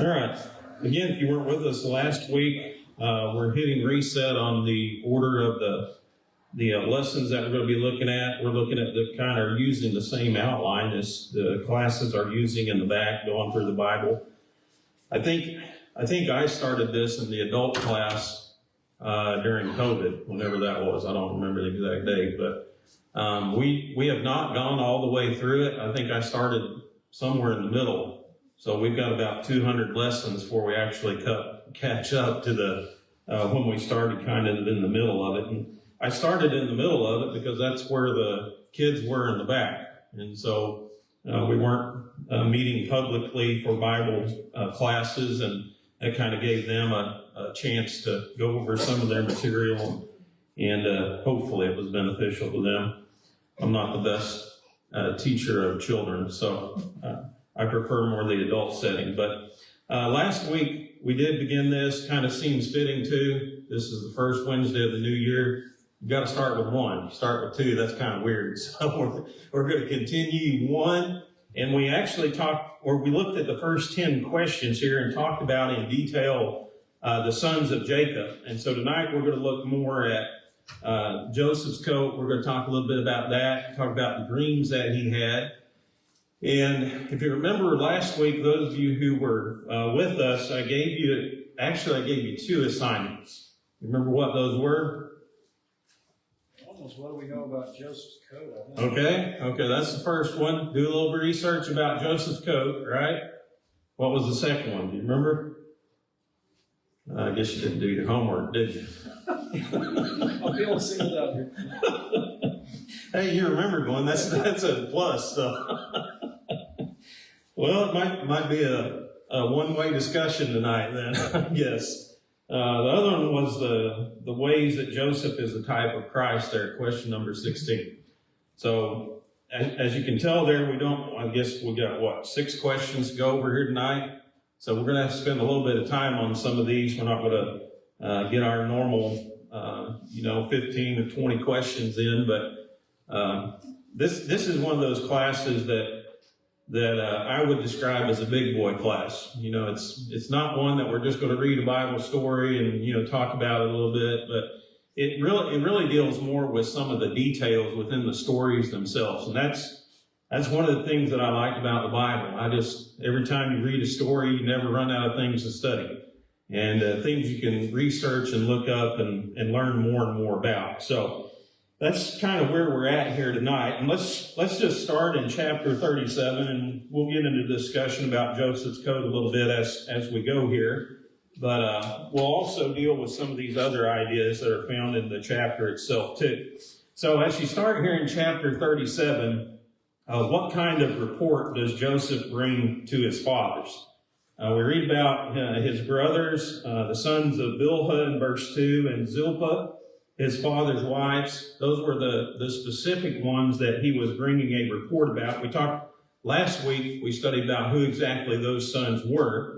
All right. Again, if you weren't with us last week, we're hitting reset on the order of the lessons that we're going to be looking at. We're looking at the kind of using the same outline as the classes are using in the back, going through the Bible. I think I started this in the adult class during COVID, whenever that was. I don't remember the exact date, but we have not gone all the way through it. I think I started somewhere in the middle. So we've got about 200 lessons before we actually catch up to the when we started kind of in the middle of it. And I started in the middle of it because that's where the kids were in the back. And so we weren't meeting publicly for Bible classes, and that kind of gave them a chance to go over some of their material, and hopefully it was beneficial to them. I'm not the best teacher of children, so I prefer more the adult setting. But last week we did begin this. Kind of seems fitting too. This is the first Wednesday of the new year. You got to start with one. Start with two. That's kind of weird. So we're going to continue one. And we actually we looked at the first 10 questions here and talked about in detail the sons of Jacob. And so tonight we're going to look more at Joseph's coat. We're going to talk a little bit about that, talk about the dreams that he had. And if you remember last week, those of you who were with us, I gave you two assignments. You remember what those were? Almost what do we know about Joseph's coat? Okay, that's the first one. Do a little research about Joseph's coat, right? What was the second one? Do you remember? I guess you didn't do your homework, did you? I'm feeling singled out here. Hey, you remembered one. That's a plus. So. Well, it might be a one-way discussion tonight then, I guess. The other one was the ways that Joseph is the type of Christ there, question number 16. So, as you can tell there, we got, 6 questions to go over here tonight. So we're going to have to spend a little bit of time on some of these. We're not going to get our normal, 15 to 20 questions in, but this is one of those classes that I would describe as a big boy class. It's not one that we're just going to read a Bible story and, talk about it a little bit, but it really deals more with some of the details within the stories themselves. And that's one of the things that I like about the Bible. Every time you read a story, you never run out of things to study and things you can research and look up and learn more and more about. So that's kind of where we're at here tonight. And let's just start in chapter 37, and we'll get into discussion about Joseph's coat a little bit as we go here. But we'll also deal with some of these other ideas that are found in the chapter itself too. So as you start here in chapter 37, what kind of report does Joseph bring to his fathers? We read about his brothers, the sons of Bilhah in verse 2, and Zilpah, his father's wives. Those were the specific ones that he was bringing a report about. We talked last week, we studied about who exactly those sons were.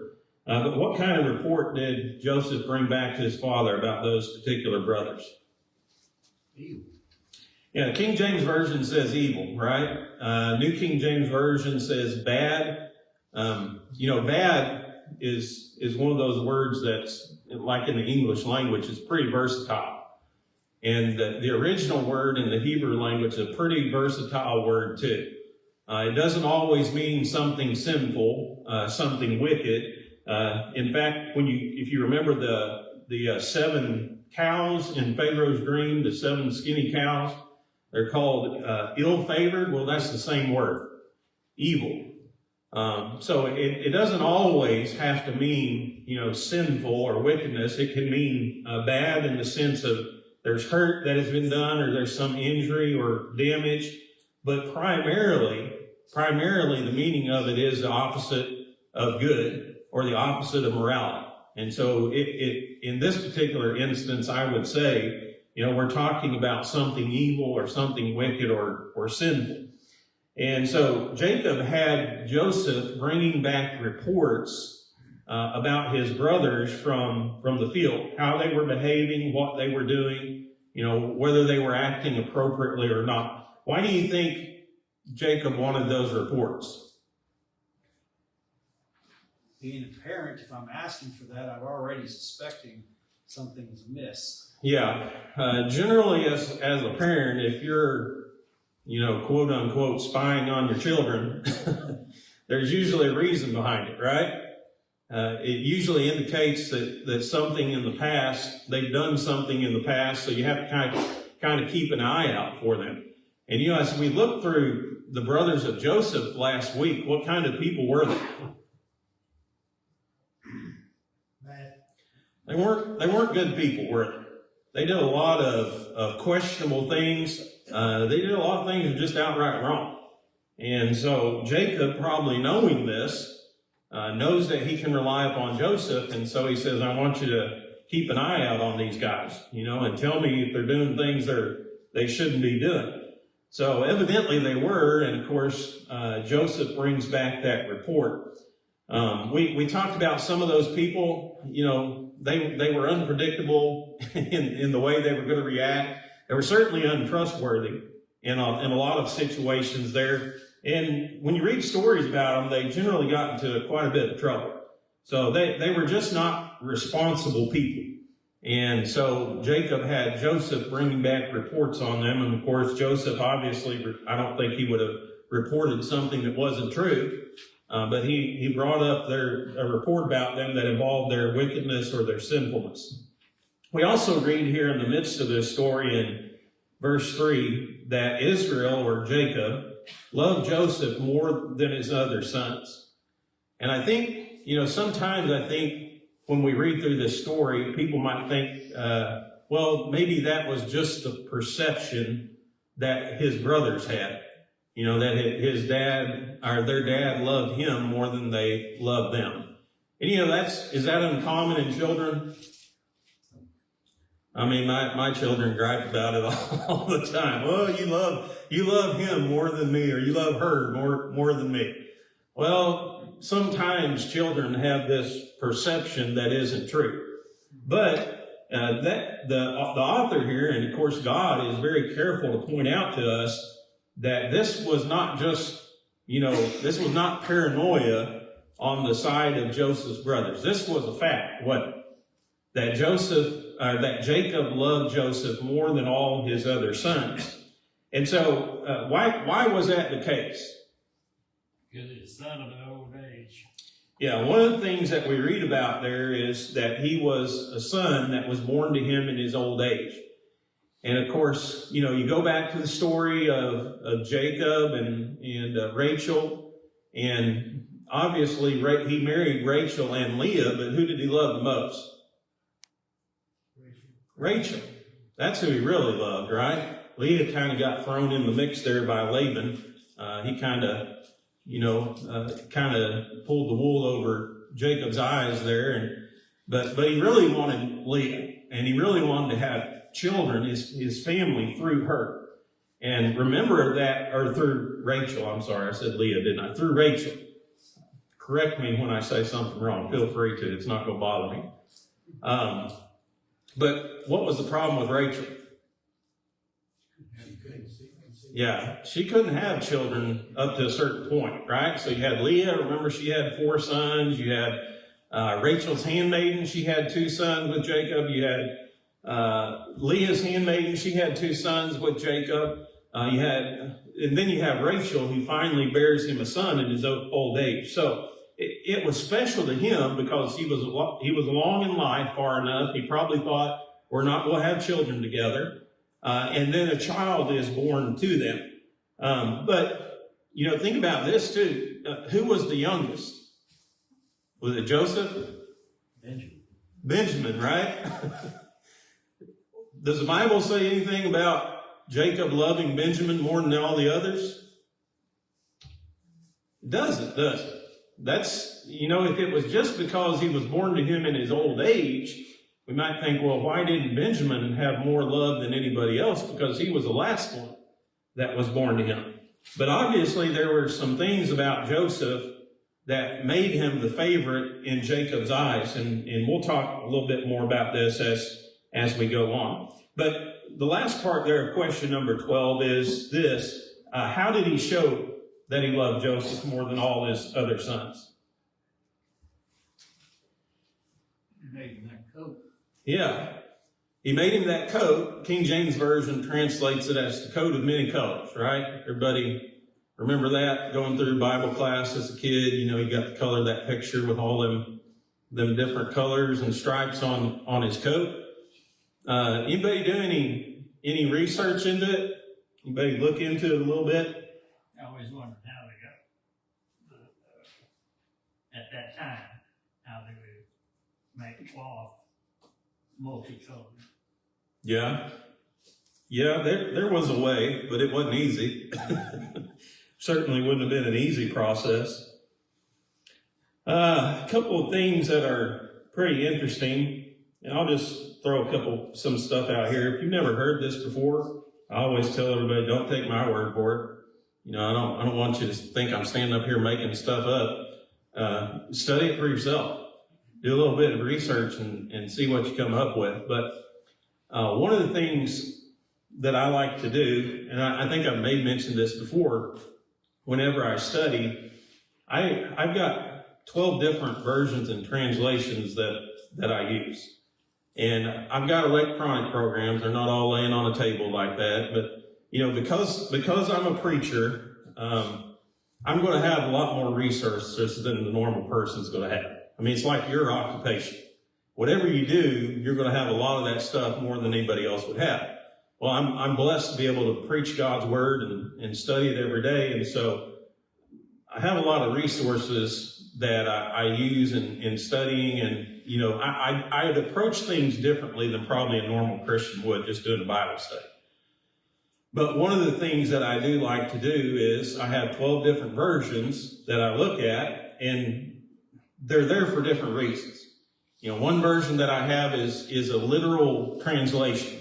But what kind of report did Joseph bring back to his father about those particular brothers? Evil. Yeah, King James Version says evil, right? New King James Version says bad. Bad is one of those words that's, like in the English language, is pretty versatile. And the original word in the Hebrew language is a pretty versatile word too. It doesn't always mean something sinful, something wicked. In fact, if you remember the 7 cows in Pharaoh's dream, the 7 skinny cows, they're called ill-favored. Well, that's the same word, evil. So it doesn't always have to mean, sinful or wickedness. It can mean bad in the sense of there's hurt that has been done, or there's some injury or damage. But primarily the meaning of it is the opposite of good, or the opposite of morality. And so in this particular instance, I would say, we're talking about something evil or something wicked or sinful. And so Jacob had Joseph bringing back reports about his brothers from the field, how they were behaving, what they were doing, whether they were acting appropriately or not. Why do you think Jacob wanted those reports? being a parent, if I'm asking for that, I'm already suspecting something's amiss. Yeah. Generally, as a parent, if you're, quote unquote, spying on your children, there's usually a reason behind it, right? It usually indicates that something in the past, they've done something in the past, so you have to kind of keep an eye out for them. And as we looked through the brothers of Joseph last week, what kind of people were they? They weren't good people, were they? They did a lot of questionable things. They did a lot of things that were just outright wrong. And so Jacob, probably knowing this, knows that he can rely upon Joseph, and so he says, I want you to keep an eye out on these guys, and tell me if they're doing things they shouldn't be doing. So evidently they were, and of course, Joseph brings back that report. We talked about some of those people, they were unpredictable in the way they were going to react. They were certainly untrustworthy in a lot of situations there. And when you read stories about them, they generally got into quite a bit of trouble. So they were just not responsible people. And so Jacob had Joseph bringing back reports on them. And of course, Joseph, obviously, I don't think he would have reported something that wasn't true. But he brought up a report about them that involved their wickedness or their sinfulness. We also read here in the midst of this story in verse 3 that Israel, or Jacob, loved Joseph more than his other sons. And I think, sometimes I think when we read through this story, people might think, well, maybe that was just the perception that his brothers had. That his dad, or their dad, loved him more than they loved them. And is that uncommon in children? I mean, my children gripe about it all the time. Oh, you love him more than me, or you love her more than me. Well, sometimes children have this perception that isn't true. But the author here, and of course God, is very careful to point out to us that this was not just, this was not paranoia on the side of Joseph's brothers. This was a fact, wasn't it? That Jacob loved Joseph more than all his other sons. And so, why was that the case? Because he's a son of an old age. Yeah, one of the things that we read about there is that he was a son that was born to him in his old age. And of course, you go back to the story of Jacob and Rachel, and obviously he married Rachel and Leah, but who did he love the most? Rachel. That's who he really loved, right? Leah kind of got thrown in the mix there by Laban. He kind of pulled the wool over Jacob's eyes there, but he really wanted Leah, and he really wanted to have children, his family, through her. And remember that, or through Rachel, I'm sorry, I said Leah, didn't I? Through Rachel. Correct me when I say something wrong. Feel free to. It's not going to bother me. But what was the problem with Rachel? Yeah, she couldn't have children up to a certain point, right? So you had Leah, remember she had 4 sons. You had Rachel's handmaiden, she had 2 sons with Jacob. You had Leah's handmaiden, she had 2 sons with Jacob. And then you have Rachel, who finally bears him a son in his old age. So it was special to him because he was along in life far enough. He probably thought, we'll have children together. And then a child is born to them. But, think about this too. Who was the youngest? Was it Joseph? Benjamin, right? Does the Bible say anything about Jacob loving Benjamin more than all the others? It doesn't, does it? That's, if it was just because he was born to him in his old age, we might think, well, why didn't Benjamin have more love than anybody else? Because he was the last one that was born to him. But obviously there were some things about Joseph that made him the favorite in Jacob's eyes. And we'll talk a little bit more about this as we go on. But the last part there of question number 12 is this. How did he show that he loved Joseph more than all his other sons? Made him that coat. Yeah. He made him that coat. King James Version translates it as the coat of many colors, right? Everybody remember that going through Bible class as a kid? You know, you got to color that picture with all them different colors and stripes on his coat. Anybody do any research into it? Anybody look into it a little bit? I always wondered how they got, at that time, how they would make cloth multicolored. Yeah. Yeah, there was a way, but it wasn't easy. Certainly wouldn't have been an easy process. A couple of things that are pretty interesting, and I'll just throw some stuff out here. If you've never heard this before, I always tell everybody, don't take my word for it. You know, I don't want you to think I'm standing up here making stuff up. Study it for yourself. Do a little bit of research and see what you come up with. But one of the things that I like to do, and I think I've mentioned this before, whenever I study, I've got 12 different versions and translations that I use. And I've got electronic programs. They're not all laying on a table like that. But, you know, because I'm a preacher, I'm going to have a lot more resources than the normal person's going to have. I mean, it's like your occupation. Whatever you do, you're going to have a lot of that stuff more than anybody else would have. Well, I'm blessed to be able to preach God's word and study it every day. And so I have a lot of resources that I use in studying. And, you know, I'd approach things differently than probably a normal Christian would just doing a Bible study. But one of the things that I do like to do is I have 12 different versions that I look at, and they're there for different reasons. You know, one version that I have is a literal translation.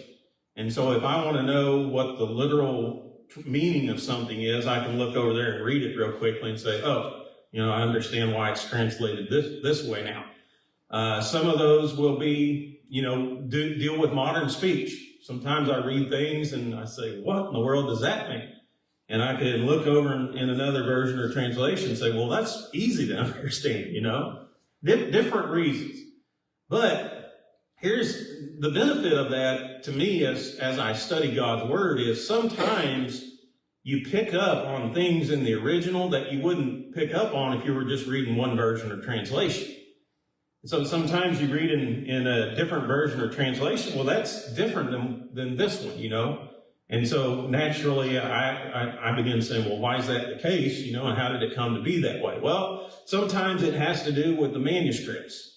And so if I want to know what the literal meaning of something is, I can look over there and read it real quickly and say, oh, you know, I understand why it's translated this way now. Some of those will be, you know, deal with modern speech. Sometimes I read things and I say, what in the world does that mean? And I can look over in another version or translation and say, well, that's easy to understand, you know, different reasons. But here's the benefit of that to me as I study God's word is sometimes you pick up on things in the original that you wouldn't pick up on if you were just reading one version or translation. So sometimes you read in a different version or translation. Well, that's different than this one, you know. And so naturally I begin saying, well, why is that the case? You know, and how did it come to be that way? Well, sometimes it has to do with the manuscripts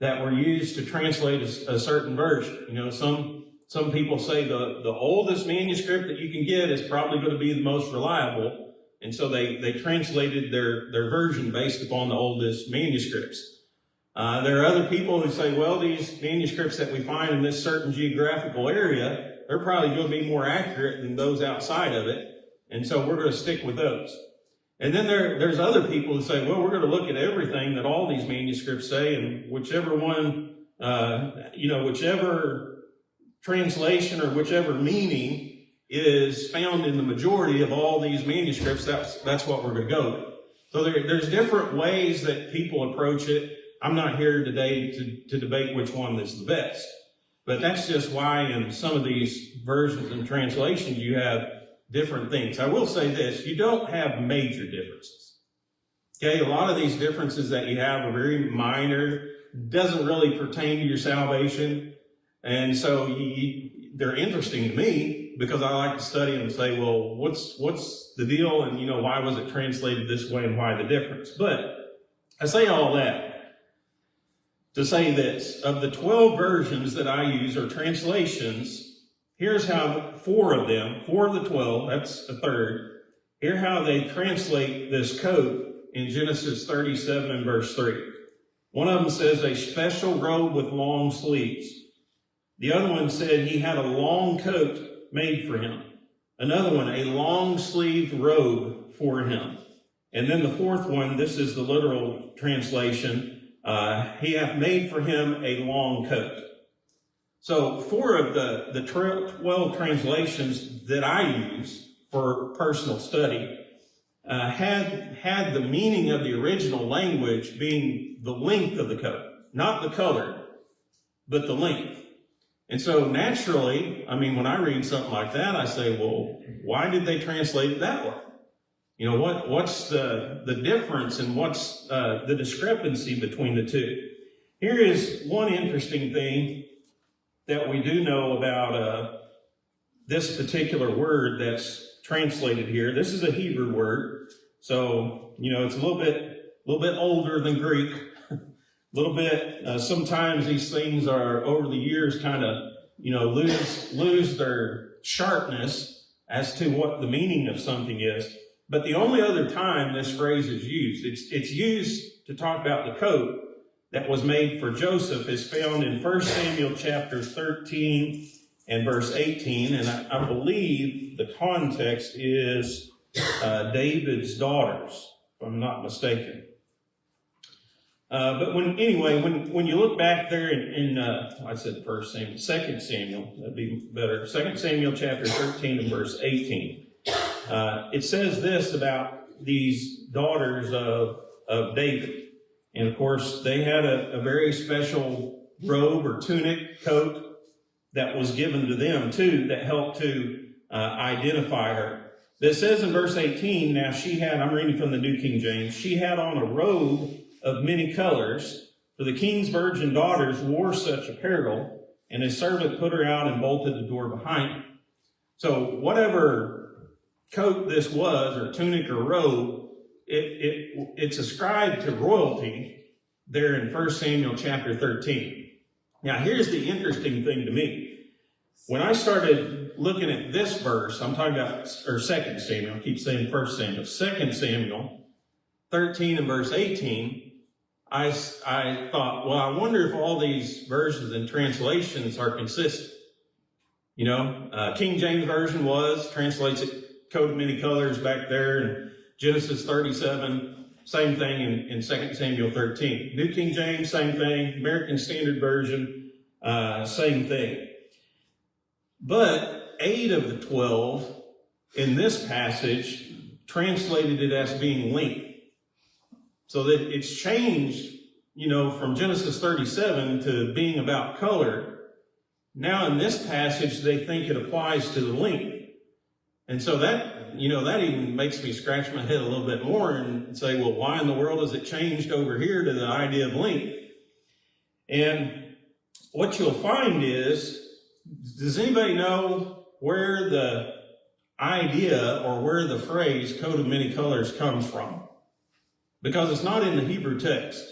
that were used to translate a certain version. You know, some people say the oldest manuscript that you can get is probably going to be the most reliable. And so they translated their version based upon the oldest manuscripts. There are other people who say, well, these manuscripts that we find in this certain geographical area, they're probably going to be more accurate than those outside of it. And so we're going to stick with those. And then there's other people who say, well, we're going to look at everything that all these manuscripts say, and whichever one, whichever translation or whichever meaning is found in the majority of all these manuscripts, that's what we're going to go with. So there's different ways that people approach it. I'm not here today to debate which one is the best, but that's just why in some of these versions and translations you have different things. I will say this, you don't have major differences. Okay, a lot of these differences that you have are very minor, doesn't really pertain to your salvation, and so they're interesting to me because I like to study them and say, well, what's the deal, and you know, why was it translated this way and why the difference? But I say all that to say this, of the 12 versions that I use or translations, here's how 4 of the 12, that's a third, here's how they translate this coat in Genesis 37 and verse 3. One of them says a special robe with long sleeves. The other one said he had a long coat made for him. Another one, a long sleeved robe for him. And then the fourth one, this is the literal translation, he hath made for him a long coat. So 4 of the 12 translations that I use for personal study had the meaning of the original language being the length of the coat, not the color. but the length. And so naturally, I mean, when I read something like that, I say, well, why did they translate it that way? You know, what's the difference and what's the discrepancy between the two? Here is one interesting thing that we do know about this particular word that's translated here. This is a Hebrew word, so you know it's a little bit older than Greek. A little bit. Sometimes these things are over the years kind of lose their sharpness as to what the meaning of something is. But the only other time this phrase is used, it's used to talk about the coat that was made for Joseph, is found in 1 Samuel chapter 13 and verse 18. And I believe the context is David's daughters, if I'm not mistaken. But when you look back there in I said 1 Samuel, 2 Samuel, that'd be better. 2 Samuel chapter 13 and verse 18. It says this about these daughters of David. And of course, they had a very special robe or tunic coat that was given to them too, that helped to identify her. It says in verse 18, now she had, I'm reading from the New King James, she had on a robe of many colors, for the king's virgin daughters wore such apparel, and his servant put her out and bolted the door behind her. So whatever coat this was, or tunic or robe, it's ascribed to royalty there in 1 Samuel chapter 13. Now here's the interesting thing to me. When I started looking at this verse, I'm talking about, or 2 Samuel, I keep saying 1 Samuel, 2 Samuel 13 and verse 18, I thought, well, I wonder if all these versions and translations are consistent. You know, King James Version translates it, coat of many colors back there, and Genesis 37, same thing in 2 Samuel 13. New King James, same thing. American Standard Version, same thing. But 8 of the 12 in this passage translated it as being length. So that it's changed, from Genesis 37 to being about color. Now in this passage, they think it applies to the length. And so that even makes me scratch my head a little bit more and say, well, why in the world has it changed over here to the idea of length? And what you'll find is, does anybody know where the idea or where the phrase coat of many colors comes from? Because it's not in the Hebrew text.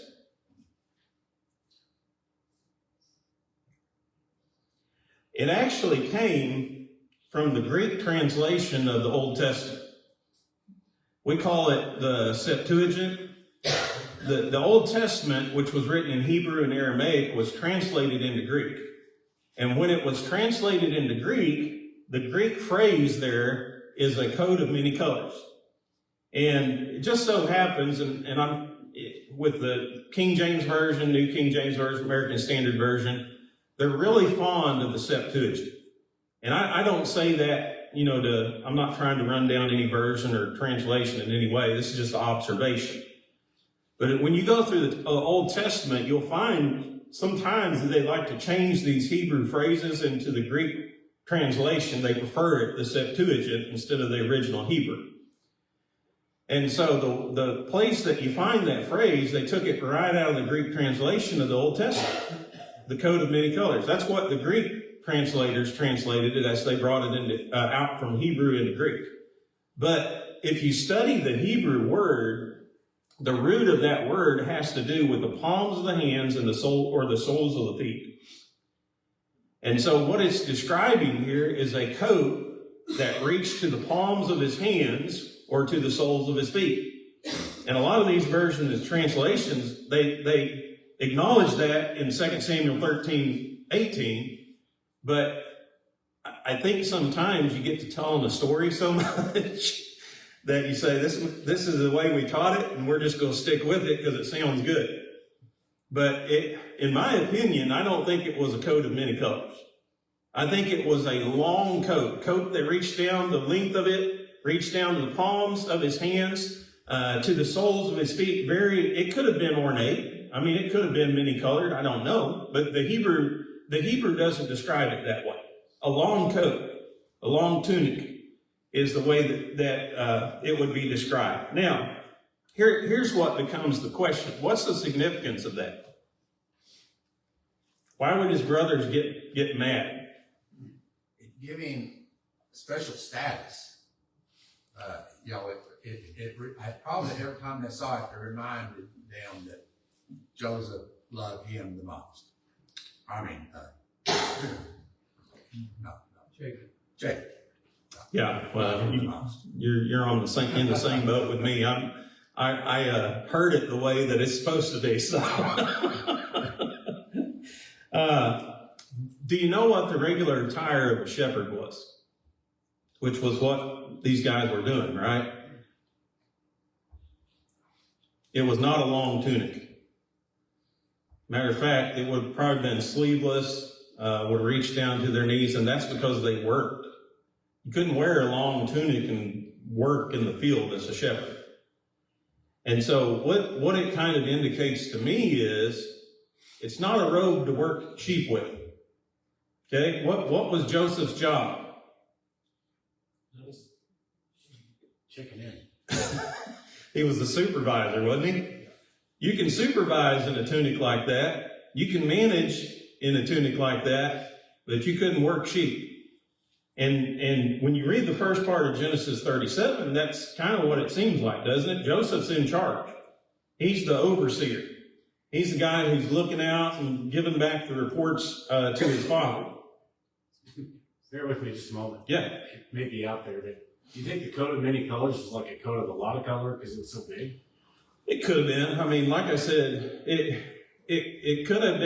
It actually came from the Greek translation of the Old Testament. We call it the Septuagint. The Old Testament, which was written in Hebrew and Aramaic, was translated into Greek. And when it was translated into Greek, the Greek phrase there is a coat of many colors. And it just so happens, and I'm with the King James Version, New King James Version, American Standard Version, they're really fond of the Septuagint. And I don't say that, I'm not trying to run down any version or translation in any way. This is just an observation. But when you go through the Old Testament, you'll find sometimes that they like to change these Hebrew phrases into the Greek translation. They prefer it, the Septuagint, instead of the original Hebrew. And so the place that you find that phrase, they took it right out of the Greek translation of the Old Testament, the coat of many colors. That's what the Greek translators translated it as they brought it into out from Hebrew into Greek. But if you study the Hebrew word, the root of that word has to do with the palms of the hands and the soles of the feet. And so what it's describing here is a coat that reached to the palms of his hands or to the soles of his feet. And a lot of these versions and translations, they acknowledge that in 2 Samuel 13, 18, but I think sometimes you get to telling the story so much that you say, this is the way we taught it, and we're just going to stick with it because it sounds good. But in my opinion, I don't think it was a coat of many colors. I think it was a long coat that reached down, the length of it reached down to the palms of his hands, to the soles of his feet. It could have been ornate. I mean, it could have been many colored. I don't know, but the Hebrew doesn't describe it that way. A long coat, a long tunic is the way that it would be described. Now, here's what becomes the question. What's the significance of that? Why would his brothers get mad? Giving special status. I probably every time they saw it, it reminded them that Joseph loved him the most. I mean, Jacob. Yeah, well, you're on in the same boat with me. I heard it the way that it's supposed to be. So, do you know what the regular attire of a shepherd was? Which was what these guys were doing, right? It was not a long tunic. Matter of fact, it would have probably been sleeveless, would reach down to their knees, and that's because they worked. You couldn't wear a long tunic and work in the field as a shepherd. And so what it kind of indicates to me is it's not a robe to work sheep with. Okay? What was Joseph's job? Chicken in. He was the supervisor, wasn't he? You can supervise in a tunic like that. You can manage in a tunic like that, but you couldn't work sheep. And when you read the first part of Genesis 37, that's kind of what it seems like, doesn't it? Joseph's in charge. He's the overseer. He's the guy who's looking out and giving back the reports to his father. Bear with me just a moment. Yeah. It may be out there, but do you think the coat of many colors was like a coat of a lot of color because it was so big? It could have been. I mean, like I said, it could have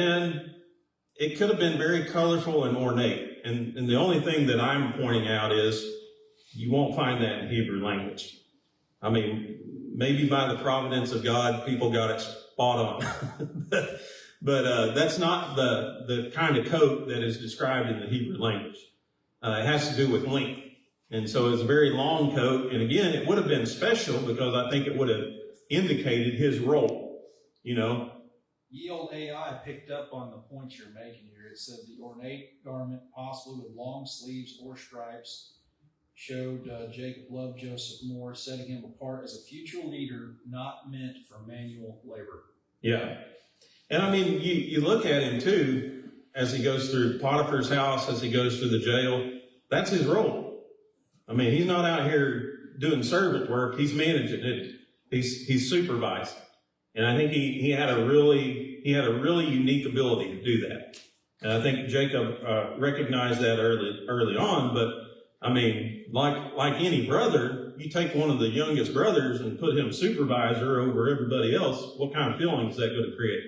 been very colorful and ornate. And the only thing that I'm pointing out is you won't find that in Hebrew language. I mean, maybe by the providence of God, people got it spot on. but that's not the kind of coat that is described in the Hebrew language. It has to do with length. And so it's a very long coat. And again, it would have been special because I think it would have indicated his role, you know. Ye old AI picked up on the point you're making here. It said the ornate garment, possibly with long sleeves or stripes, showed Jacob loved Joseph more, setting him apart as a future leader not meant for manual labor. Yeah. And I mean, you look at him too, as he goes through Potiphar's house, as he goes through the jail, that's his role. I mean, he's not out here doing servant work. He's managing it. He's supervising. And I think he had a really unique ability to do that. And I think Jacob recognized that early on. But I mean, like any brother, you take one of the youngest brothers and put him supervisor over everybody else. What kind of feelings is that going to create?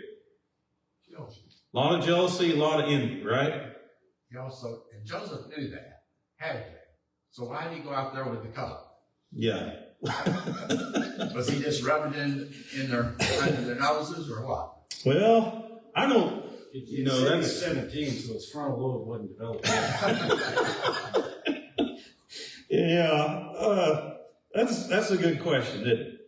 Jealousy. A lot of jealousy, a lot of envy, right? And Joseph knew that, had that. So why did he go out there with the cup? Yeah. Was he just rubbing it under their noses or what? Well, I don't. You know, that's 17, so his frontal lobe wasn't developed. Yeah, that's a good question, isn't it?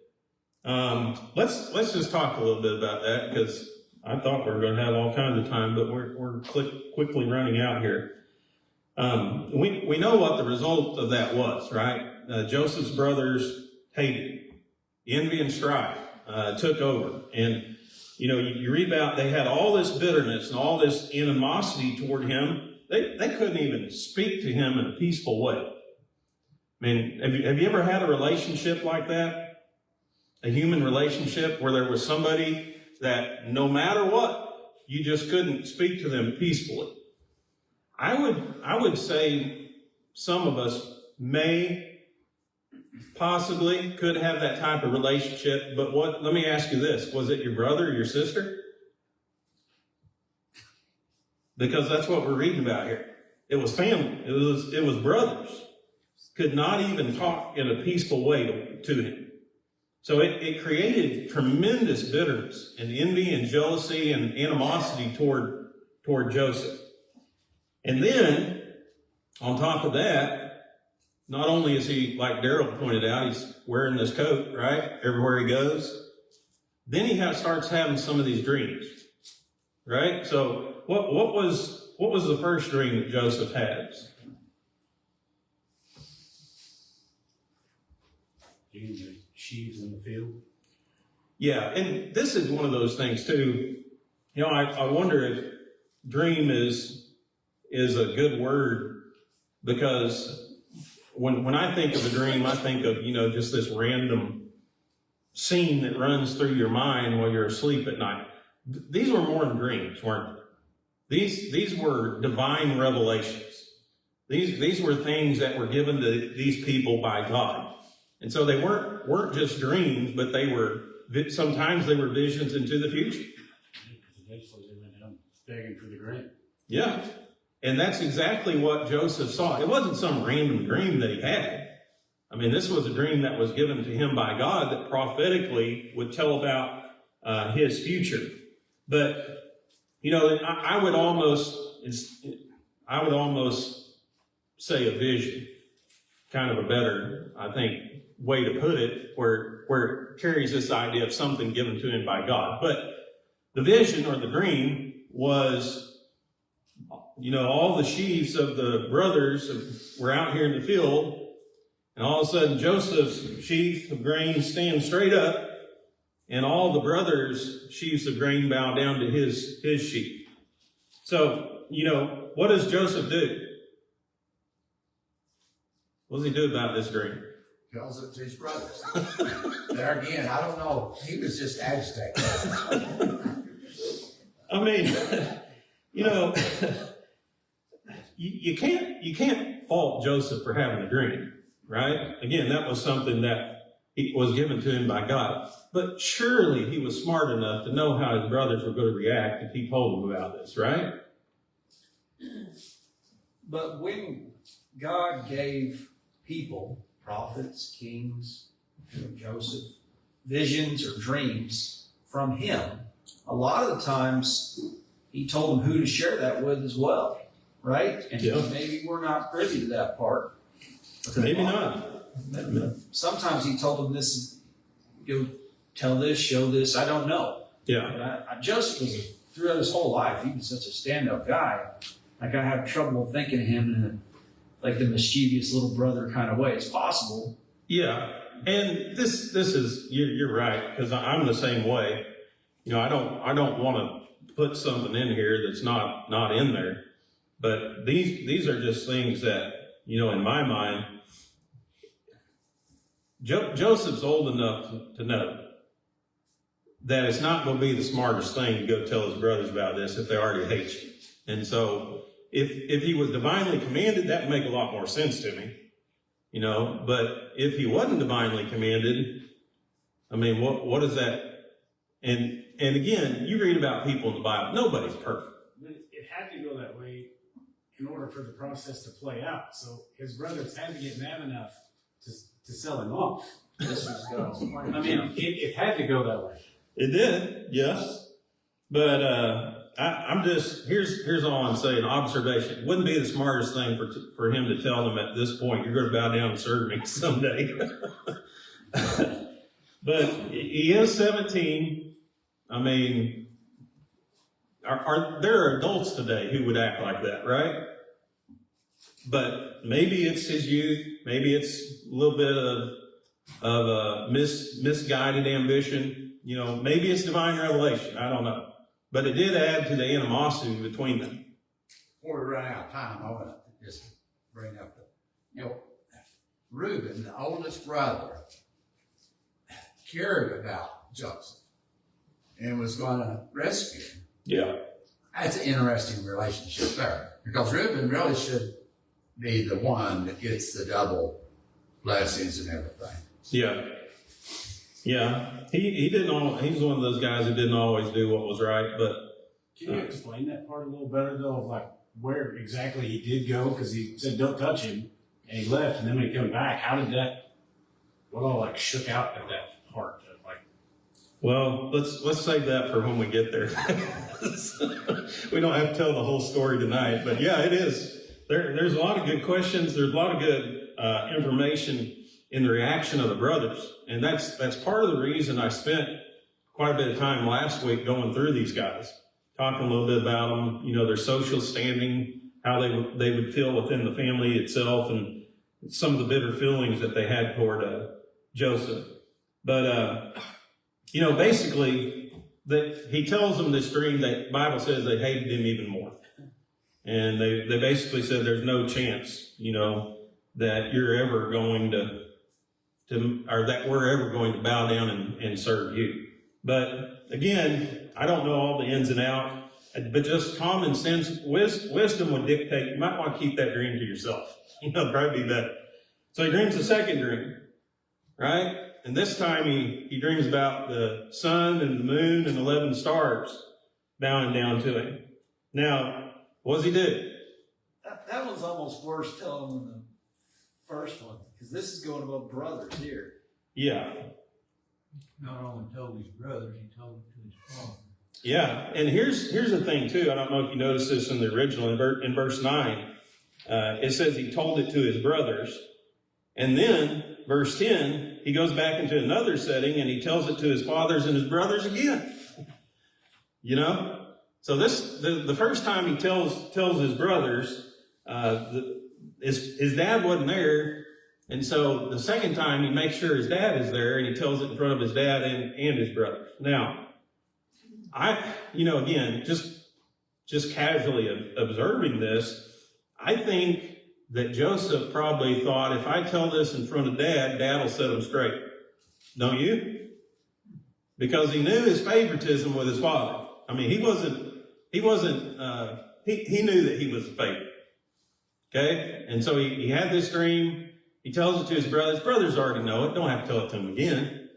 Let's just talk a little bit about that because I thought we were going to have all kinds of time, but we're quickly running out here. We know what the result of that was, right? Joseph's brothers hated him. Envy and strife took over. And, you know, you read about they had all this bitterness and all this animosity toward him. They couldn't even speak to him in a peaceful way. I mean, have you ever had a relationship like that? A human relationship where there was somebody that no matter what, you just couldn't speak to them peacefully. I would say some of us may possibly could have that type of relationship, but let me ask you this, was it your brother or your sister? Because that's what we're reading about here. It was family. It was brothers. Could not even talk in a peaceful way to him. So it created tremendous bitterness and envy and jealousy and animosity toward Joseph. And then, on top of that, not only is he, like Daryl pointed out, he's wearing this coat, right, everywhere he goes, then he starts having some of these dreams, right? So what was the first dream that Joseph had? The sheaves in the field. Yeah, and this is one of those things too. You know, I wonder if dream is a good word, because when I think of a dream, I think of, you know, just this random scene that runs through your mind while you're asleep at night. These were more than dreams, weren't they? These were divine revelations. These were things that were given to these people by God. And so they weren't just dreams, but sometimes they were visions into the future. Eventually they went down begging for the grain. Yeah. And that's exactly what Joseph saw. It wasn't some random dream that he had. I mean, this was a dream that was given to him by God that prophetically would tell about his future. But, you know, I would almost say a vision, kind of a better, I think, way to put it, where it carries this idea of something given to him by God. But the vision or the dream was, you know, all the sheaves of the brothers were out here in the field, and all of a sudden Joseph's sheaf of grain stands straight up, and all the brothers' sheaves of grain bow down to his sheaf. So, you know, what does Joseph do? What does he do about this dream? Tells it to his brothers. There again, I don't know. He was just agitated. I mean, you know, you can't fault Joseph for having a dream, right? Again, that was something that was given to him by God. But surely he was smart enough to know how his brothers were going to react if he told them about this, right? But when God gave people, prophets, kings, Joseph, visions or dreams from him, a lot of the times he told them who to share that with as well, right? And Yeah. maybe we're not privy to that part. Maybe not. Sometimes he told them this, go tell this, show this, I don't know. Yeah. But Joseph was, throughout his whole life, he was such a stand-up guy. Like, I have trouble thinking of him in like the mischievous little brother kind of way. It's possible. Yeah. And this is, you're right, because I'm the same way. You know, I don't want to put something in here that's not in there. But these are just things that, you know, in my mind, Joseph's old enough to know that it's not going to be the smartest thing to go tell his brothers about this if they already hate you. And so if he was divinely commanded, that would make a lot more sense to me, you know. But if he wasn't divinely commanded, I mean, what is that? And again, you read about people in the Bible, nobody's perfect. But it had to go that way in order for the process to play out. So his brothers had to get mad enough to sell him off. This was God's plan. I mean, it had to go that way. It did, yes. But I'm just, here's all I'm saying, observation. It wouldn't be the smartest thing for him to tell them at this point, you're going to bow down and serve me someday. But he is 17. I mean, there are adults today who would act like that, right? But maybe it's his youth. Maybe it's a little bit of a misguided ambition. You know, maybe it's divine revelation. I don't know. But it did add to the animosity between them. Before we run out of time, I want to just bring up Reuben, the oldest brother, cared about Joseph and was going to rescue him. Yeah. That's an interesting relationship there, because Reuben really should be the one that gets the double blessings and everything. Yeah. Yeah. He didn't he's one of those guys who didn't always do what was right, but Can you explain that part a little better, though, of like where exactly he did go? Because he said, don't touch him, and he left, and then when he came back, how did that, what all like shook out at that part? Like, well, let's save that for when we get there. We don't have to tell the whole story tonight, but yeah, it is. There's a lot of good questions. There's a lot of good information in the reaction of the brothers, and that's part of the reason I spent quite a bit of time last week going through these guys, talking a little bit about them, you know, their social standing, how they would feel within the family itself, and some of the bitter feelings that they had toward Joseph. But, you know, basically, that he tells them this dream that the Bible says they hated him even more. And they basically said there's no chance, you know, that you're ever going to or that we're ever going to bow down and serve you. But again, I don't know all the ins and outs, but just common sense, wisdom would dictate, you might want to keep that dream to yourself. You know, probably be better. So he dreams a second dream, right? And this time he dreams about the sun and the moon and 11 stars bowing down to him. Now, what does he do? That one's almost worse telling than the first one, because this is going about brothers here. Yeah. Not only told his brothers, he told it to his father. Yeah, and here's the thing too. I don't know if you noticed this in the original. In verse 9, it says he told it to his brothers. And then, verse 10, he goes back into another setting and he tells it to his fathers and his brothers again. You know? So the first time he tells his brothers, his dad wasn't there. And so the second time he makes sure his dad is there and he tells it in front of his dad and his brothers. Now, again, just casually observing this, I think that Joseph probably thought, if I tell this in front of Dad will set him straight. Don't you? Because he knew his favoritism with his father. I mean, he knew that he was a favorite. Okay? And so he had this dream. He tells it to his brothers. His brothers already know it. Don't have to tell it to him again.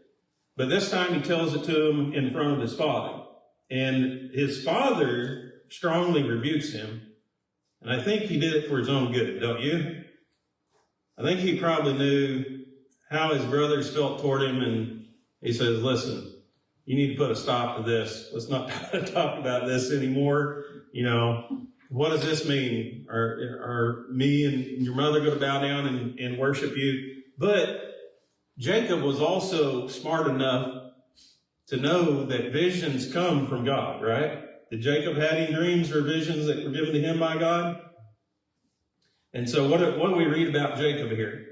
But this time he tells it to him in front of his father. And his father strongly rebukes him. And I think he did it for his own good, don't you? I think he probably knew how his brothers felt toward him, and he says, listen, you need to put a stop to this. Let's not talk about this anymore. You know, what does this mean? Are me and your mother going to bow down and worship you? But Jacob was also smart enough to know that visions come from God, right? Did Jacob have any dreams or visions that were given to him by God? And so what do we read about Jacob here?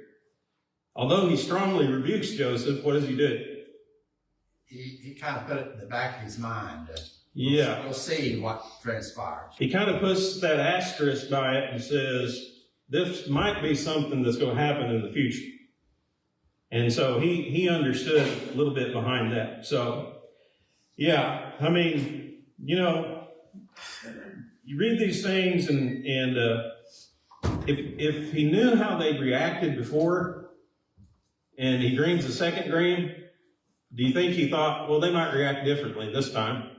Although he strongly rebukes Joseph, what does he do? He kind of put it in the back of his mind. Yeah. We'll see what transpires. He kind of puts that asterisk by it and says, this might be something that's going to happen in the future. And so he understood a little bit behind that. So, yeah, I mean, you know, you read these things and if he knew how they reacted before and he dreams a second dream, do you think he thought, well, they might react differently this time?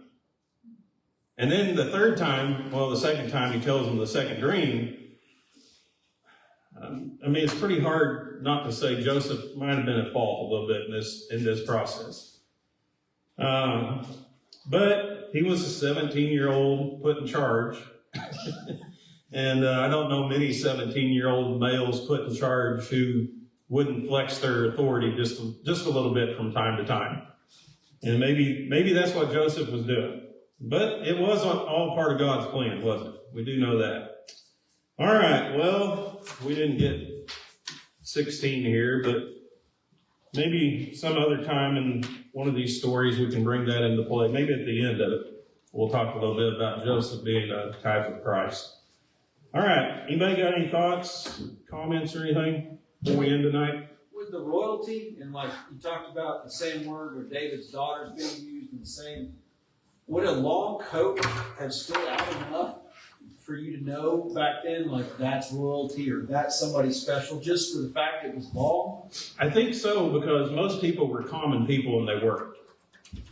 And then the third time, the second time he tells them the second dream, I mean, it's pretty hard not to say Joseph might have been at fault a little bit in this process. But he was a 17-year-old put in charge. And I don't know many 17-year-old males put in charge who wouldn't flex their authority just a little bit from time to time. And maybe that's what Joseph was doing. But it was all part of God's plan, wasn't it? We do know that. All right, well, we didn't get 16 here, but maybe some other time in one of these stories we can bring that into play. Maybe at the end of it, we'll talk a little bit about Joseph being a type of Christ. All right, anybody got any thoughts, comments, or anything before we end tonight? With the royalty, and like you talked about the same word where David's daughter's being used in the same, would a long coat have stood out enough for you to know back then, like that's royalty or that's somebody special, just for the fact it was long? I think so, because most people were common people and they worked.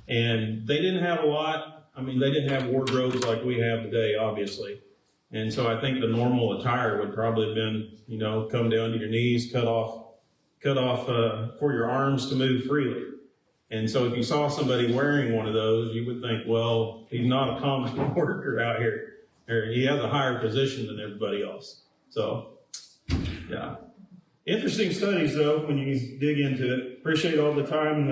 And they didn't have a lot. I mean, they didn't have wardrobes like we have today, obviously. And so I think the normal attire would probably have been, come down to your knees, cut off for your arms to move freely. And so if you saw somebody wearing one of those, you would think, well, he's not a common worker out here. Or he has a higher position than everybody else. So, yeah. Interesting studies, though, when you dig into it. Appreciate all the time